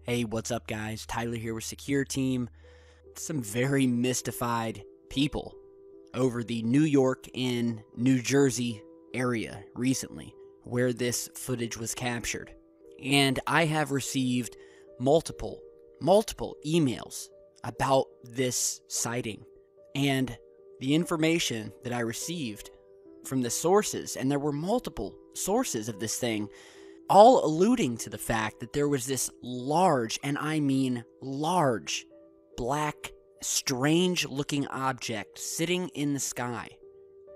Hey, what's up guys? Tyler here with Secure Team. Some very mystified people over the New York and New Jersey area recently where this footage was captured. And I have received multiple emails about this sighting. And the information that I received from the sources, and there were multiple sources of this thing, all alluding to the fact that there was this large, and I mean large, black, strange-looking object sitting in the sky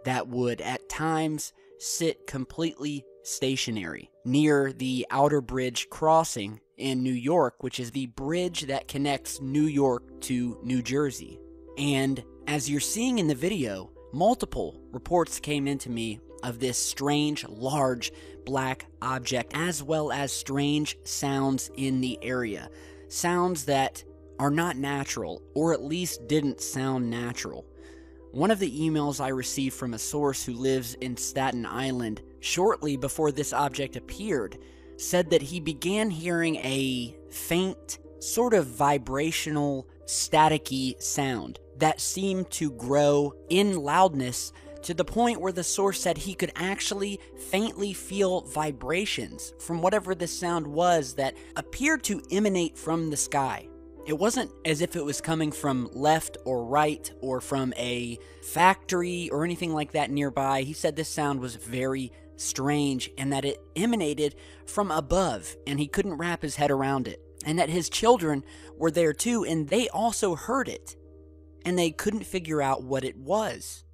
that would, at times, sit completely stationary near the Outer Bridge crossing in New York, which is the bridge that connects New York to New Jersey. And as you're seeing in the video, multiple reports came into me of this strange, large, black object, as well as strange sounds in the area. Sounds that are not natural, or at least didn't sound natural. One of the emails I received from a source who lives in Staten Island shortly before this object appeared said that he began hearing a faint, sort of vibrational, staticky sound that seemed to grow in loudness to the point where the source said he could actually faintly feel vibrations from whatever the sound was that appeared to emanate from the sky. It wasn't as if it was coming from left or right or from a factory or anything like that nearby. He said this sound was very strange and that it emanated from above and he couldn't wrap his head around it. And that his children were there too and they also heard it and they couldn't figure out what it was.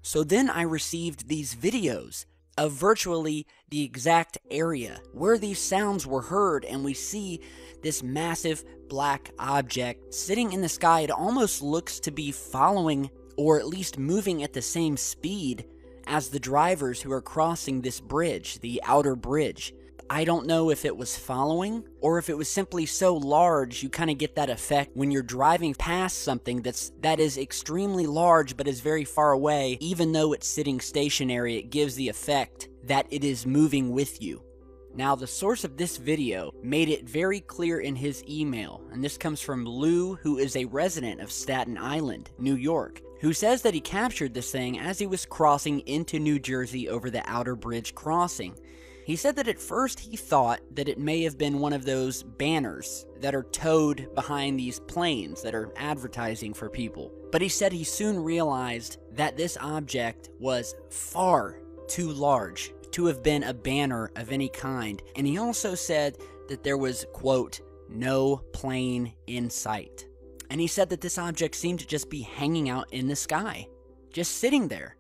So then I received these videos of virtually the exact area where these sounds were heard, and we see this massive black object sitting in the sky. It almost looks to be following, or at least moving at the same speed as the drivers who are crossing this bridge, the Outer Bridge. I don't know if it was following or if it was simply so large you kind of get that effect when you're driving past something that is extremely large but is very far away. Even though it's sitting stationary, it gives the effect that it is moving with you. Now, the source of this video made it very clear in his email, and this comes from Lou, who is a resident of Staten Island, New York, who says that he captured this thing as he was crossing into New Jersey over the Outer Bridge crossing. He said that at first he thought that it may have been one of those banners that are towed behind these planes that are advertising for people. But he said he soon realized that this object was far too large to have been a banner of any kind. And he also said that there was, quote, no plane in sight. And he said that this object seemed to just be hanging out in the sky, just sitting there.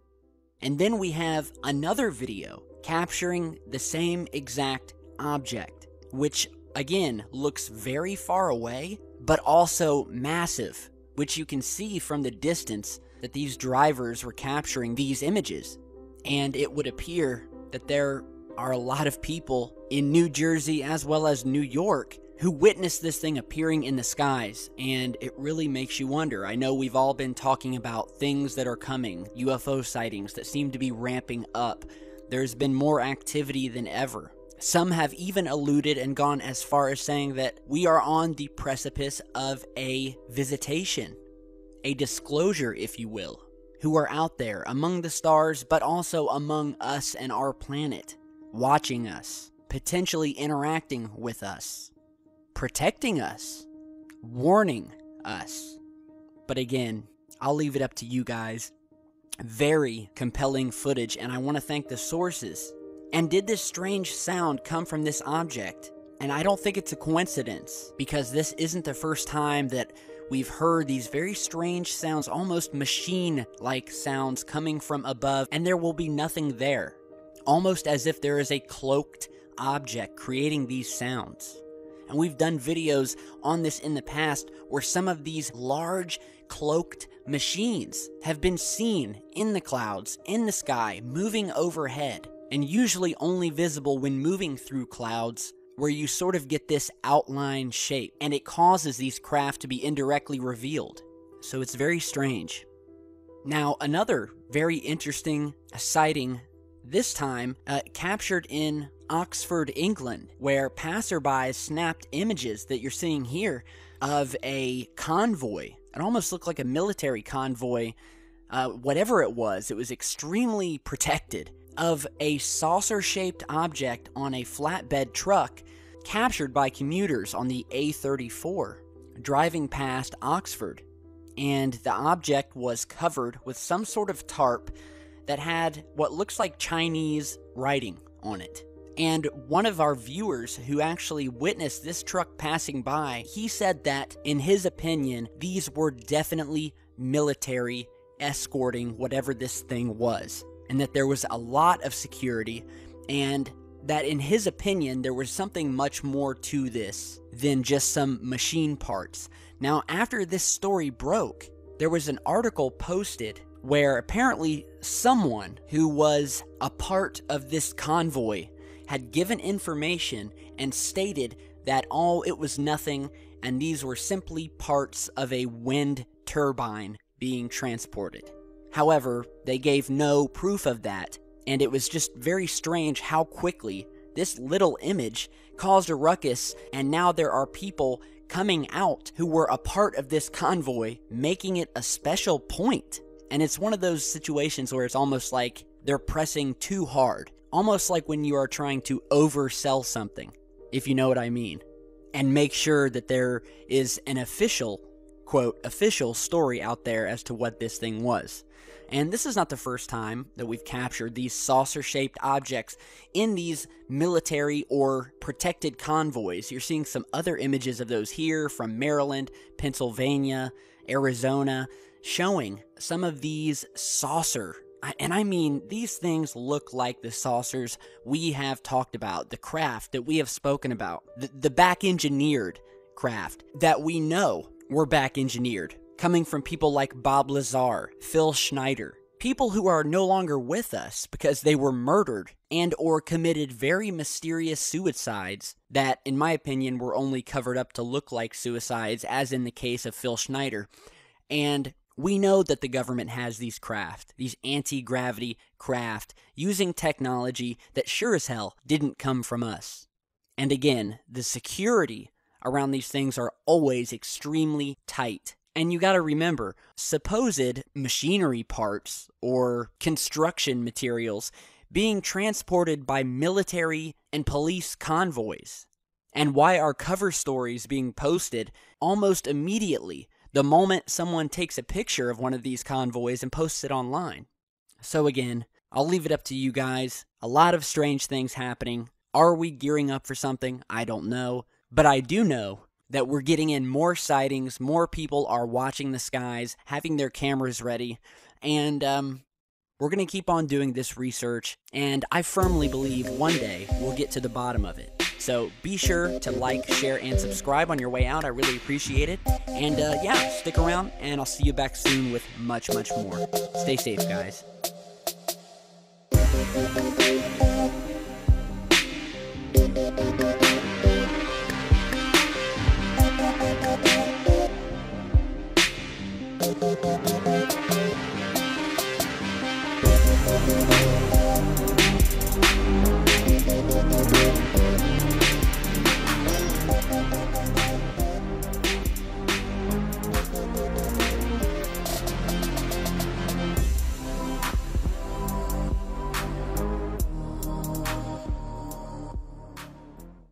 And then we have another video capturing the same exact object, which again looks very far away, but also massive, which you can see from the distance that these drivers were capturing these images. And it would appear that there are a lot of people in New Jersey as well as New York who witnessed this thing appearing in the skies, and it really makes you wonder. I know we've all been talking about things that are coming, UFO sightings that seem to be ramping up. There's been more activity than ever. Some have even alluded and gone as far as saying that we are on the precipice of a visitation, a disclosure, if you will, who are out there among the stars, but also among us and our planet, watching us, potentially interacting with us, protecting us, warning us. But again, I'll leave it up to you guys. Very compelling footage, and I want to thank the sources. And did this strange sound come from this object? And I don't think it's a coincidence, because this isn't the first time that we've heard these very strange sounds, almost machine-like sounds coming from above, and there will be nothing there. Almost as if there is a cloaked object creating these sounds. And we've done videos on this in the past where some of these large cloaked machines have been seen in the clouds, in the sky, moving overhead, and usually only visible when moving through clouds, where you sort of get this outline shape, and it causes these craft to be indirectly revealed. So it's very strange. Now, another very interesting sighting this time captured in Oxford, England, where passersby snapped images that you're seeing here of a convoy. It almost looked like a military convoy, whatever it was extremely protected, of a saucer-shaped object on a flatbed truck captured by commuters on the A34 driving past Oxford. And the object was covered with some sort of tarp that had what looks like Chinese writing on it. And one of our viewers who actually witnessed this truck passing by, he said that, in his opinion, these were definitely military escorting whatever this thing was, and that there was a lot of security, and that in his opinion there was something much more to this than just some machine parts. Now, after this story broke, there was an article posted where apparently someone who was a part of this convoy had given information and stated that it was nothing, and these were simply parts of a wind turbine being transported. However, they gave no proof of that, and it was just very strange how quickly this little image caused a ruckus, and now there are people coming out who were a part of this convoy, making it a special point. And it's one of those situations where it's almost like they're pressing too hard. Almost like when you are trying to oversell something, if you know what I mean, and make sure that there is an official, quote, official story out there as to what this thing was. And this is not the first time that we've captured these saucer-shaped objects in these military or protected convoys. You're seeing some other images of those here from Maryland, Pennsylvania, Arizona, showing some of these saucer. And I mean, these things look like the saucers we have talked about, the craft that we have spoken about, the back-engineered craft that we know were back-engineered, coming from people like Bob Lazar, Phil Schneider, people who are no longer with us because they were murdered and or committed very mysterious suicides that, in my opinion, were only covered up to look like suicides, as in the case of Phil Schneider. And we know that the government has these craft, these anti-gravity craft, using technology that sure as hell didn't come from us. And again, the security around these things are always extremely tight. And you gotta remember, supposed machinery parts or construction materials being transported by military and police convoys. And why are cover stories being posted almost immediately the moment someone takes a picture of one of these convoys and posts it online. So again, I'll leave it up to you guys. A lot of strange things happening. Are we gearing up for something? I don't know. But I do know that we're getting in more sightings, more people are watching the skies, having their cameras ready, and we're going to keep on doing this research, and I firmly believe one day we'll get to the bottom of it. So be sure to like, share, and subscribe on your way out. I really appreciate it. And yeah, stick around, and I'll see you back soon with much, much more. Stay safe, guys.